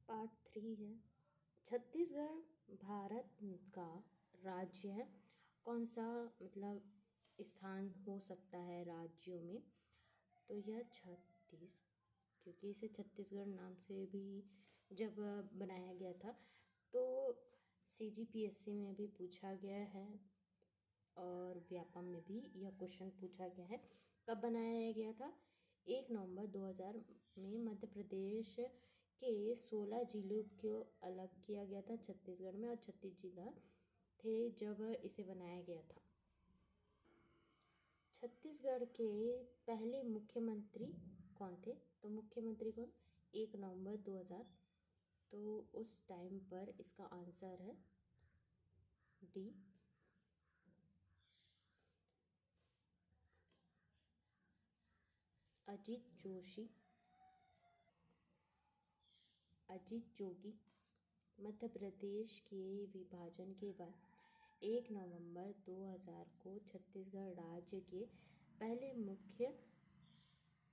Part 3 है। छत्तीसगढ़ भारत का राज्य है। कौन सा मतलब स्थान हो सकता है राज्यों में? तो यह छत्तीस, क्योंकि इसे छत्तीसगढ़ नाम से भी जब बनाया गया था तो CGPSC में भी पूछा गया है और व्यापम में भी यह क्वेश्चन पूछा गया है। कब बनाया गया था? 1 नवंबर 2000 में मध्य प्रदेश के 16 जिलों को अलग किया गया था छत्तीसगढ़ में, और 36 जिला थे जब इसे बनाया गया था। छत्तीसगढ़ के पहले मुख्यमंत्री कौन थे? तो मुख्यमंत्री कौन? 1 नवंबर 2000। तो उस टाइम पर इसका आंसर है डी, अजीत जोशी, अजीत जोगी। मध्य प्रदेश के विभाजन के बाद 1 नवंबर 2000 को छत्तीसगढ़ राज्य के पहले मुख्य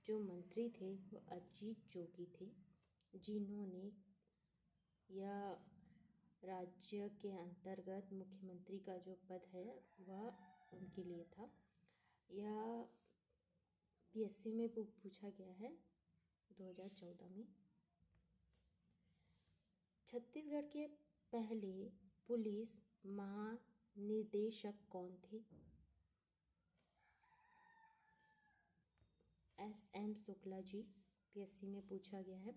जो मंत्री थे वो अजीत जोगी थे, जिन्होंने यह राज्य के अंतर्गत मुख्यमंत्री का जो पद है वह उनके लिए था। यह PSC में पूछा गया है 2014 में। छत्तीसगढ़ के पहले पुलिस महानिदेशक कौन थे? SM शुक्ला जी। PSC में पूछा गया है।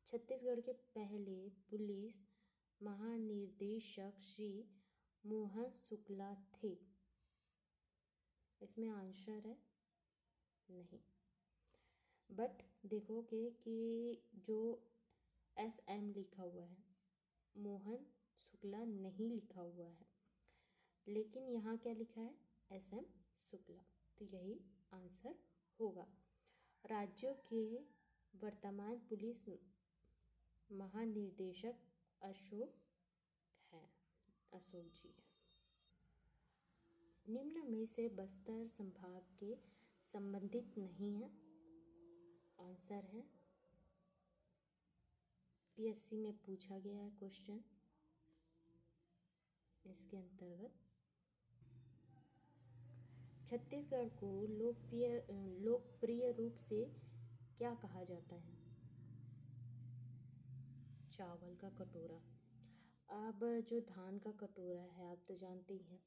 छत्तीसगढ़ के पहले पुलिस महानिदेशक श्री मोहन शुक्ला थे। इसमें आंसर है नहीं, बट देखोगे कि जो SM लिखा हुआ है, मोहन शुक्ला नहीं लिखा हुआ है, लेकिन यहाँ क्या लिखा है? SM शुक्ला। तो यही आंसर होगा। राज्यों के वर्तमान पुलिस महानिदेशक अशोक जी है। निम्न में से बस्तर संभाग के संबंधित नहीं है। आंसर है, PSC में पूछा गया है क्वेश्चन इसके अंतर्गत। छत्तीसगढ़ को लोकप्रिय रूप से क्या कहा जाता है? चावल का कटोरा। अब जो धान का कटोरा है आप तो जानते ही हैं,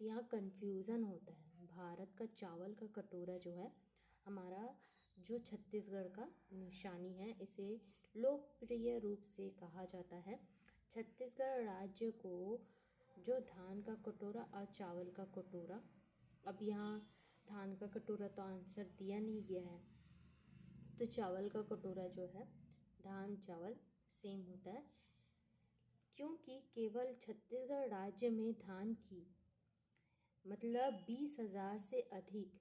तो यहाँ कन्फ्यूज़न होता है। भारत का चावल का कटोरा जो है हमारा जो छत्तीसगढ़ का निशानी है, इसे लोकप्रिय रूप से कहा जाता है। छत्तीसगढ़ राज्य को जो धान का कटोरा और चावल का कटोरा, अब यहाँ धान का कटोरा तो आंसर दिया नहीं गया है, तो चावल का कटोरा जो है, धान चावल सेम होता है, क्योंकि केवल छत्तीसगढ़ राज्य में धान की मतलब 20,000 से अधिक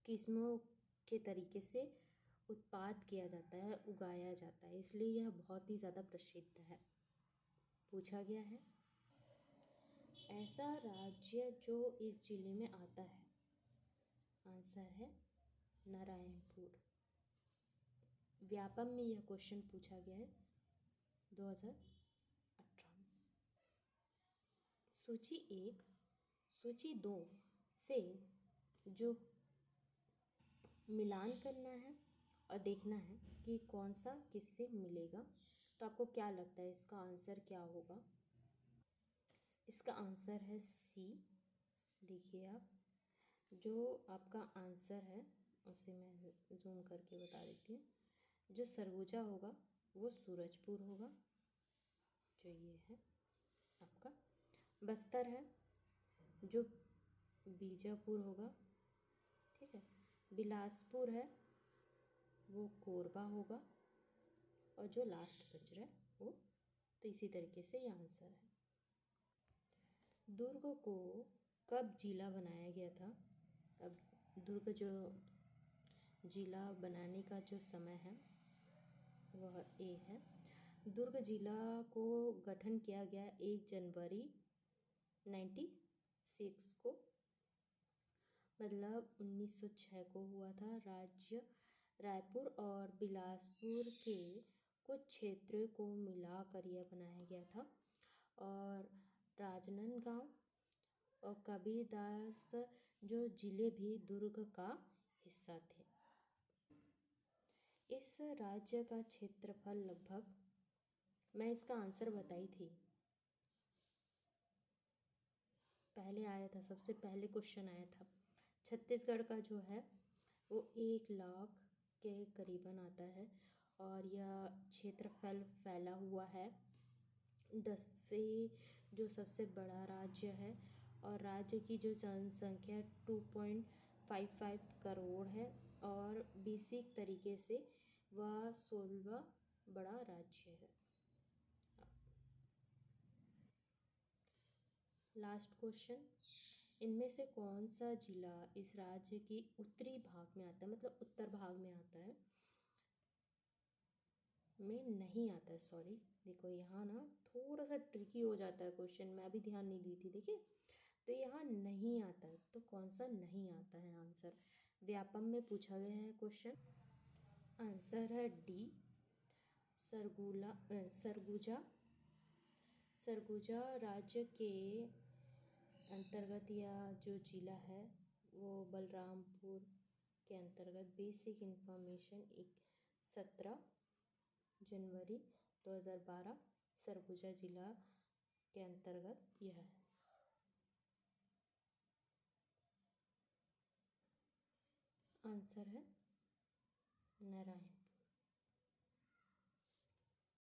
किस्मों के तरीके से उत्पाद किया जाता है, उगाया जाता है, इसलिए यह बहुत ही ज़्यादा प्रसिद्ध है। पूछा गया है ऐसा राज्य जो इस जिले में आता है। आंसर है नारायणपुर। व्यापम में यह क्वेश्चन पूछा गया है 2018 में। सूची 1 सूची 2 से जो मिलान करना है और देखना है कि कौन सा किससे मिलेगा। तो आपको क्या लगता है इसका आंसर क्या होगा? इसका आंसर है C। देखिए आप, जो आपका आंसर है उसे मैं जूम करके बता देती हूँ। जो सरगुजा होगा वो सूरजपुर होगा, जो ये है आपका। बस्तर है जो बीजापुर होगा, ठीक है। बिलासपुर है वो कोरबा होगा, और जो लास्ट बच रहा है वो, तो इसी तरीके से ये आंसर है। दुर्ग को कब जिला बनाया गया था? अब दुर्ग जो जिला बनाने का जो समय है वह A है। दुर्ग जिला को गठन किया गया 1 जनवरी 1996 को, मतलब 1906 को हुआ था। राज्य रायपुर और बिलासपुर के कुछ क्षेत्रों को मिलाकर यह बनाया गया था। और राजनांदगांव और कबीरदास जो जिले भी दुर्ग का हिस्सा थे। इस राज्य का क्षेत्रफल लगभग, मैं इसका आंसर बताई थी, पहले आया था, सबसे पहले क्वेश्चन आया था। छत्तीसगढ़ का जो है वो 1 लाख के करीबन आता है और यह क्षेत्रफल फैला हुआ है। 10वें जो सबसे बड़ा राज्य है और राज्य की जो जनसंख्या 2.55 करोड़ है और बेसिक तरीके से वह 16वां बड़ा राज्य है। लास्ट क्वेश्चन, इनमें से कौन सा जिला इस राज्य की उत्तरी भाग में आता है, मतलब उत्तर भाग में आता है, में नहीं आता है, सॉरी। देखो यहाँ ना थोड़ा सा ट्रिकी हो जाता है क्वेश्चन, मैं अभी ध्यान नहीं दी थी, देखिए। तो यहाँ नहीं आता है, तो कौन सा नहीं आता है आंसर, व्यापम में पूछा गया है क्वेश्चन। आंसर है डी, सरगुजा। सरगुजा राज्य के अंतर्गत यह जो जिला है वो बलरामपुर के अंतर्गत। बेसिक इन्फॉर्मेशन 17 जनवरी 2012 सरगुजा जिला के अंतर्गत यह है। आंसर है नारायण।